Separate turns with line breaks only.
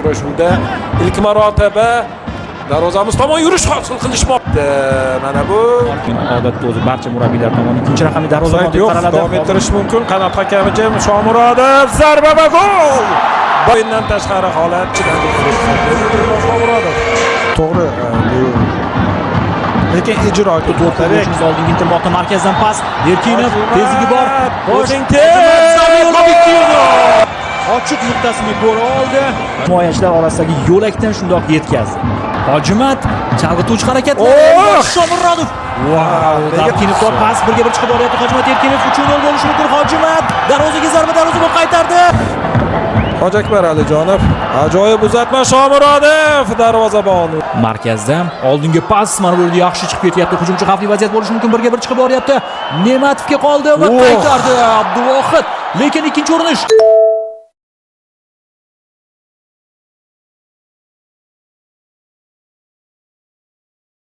uchrashuvda ilk marotaba darvozamiz tomon yurish hosil qilishmoqda. Mana bu
odatda o'zi barcha murabbiylar tomonidan ikkinchi raqamli darvozabon deb
yo'q,
qaraladi.
davom ettirish mumkin. Qanot hakami Jim Shomurodov zarba va gol. O'yindan tashqari holat. Shomurodov. To'g'ri, lekin ijro
To'rtinchi oldingi intilmoqda markazdan pas. Erkinov tezligi bor. Ochiq nuqtasini ko'ra oldi. Himoyachilar orasidagi yo'lakdan shundoq yetkazdi. Hojimat chalg'ituvchi harakatlar. Shomurodov. Erkinov pas birga bir chiqib boryapti. Hojimat Erkinov 3-0 bo'lishi mumkin. Hojimat darvozaga zarba, darvozaga qaytardi.
Hojiakbar Alijonov ajoyib uzatma. Shomurodov darvozabon.
Markazdan oldingi pas, mana bu yerda yaxshi chiqib ketyapti. Hujumchi xavfli vaziyat bo'lishi mumkin. Birga bir chiqib boryapti. Nematovga qoldi va qaytardi Abduvohid. Lekin ikkinchi urinish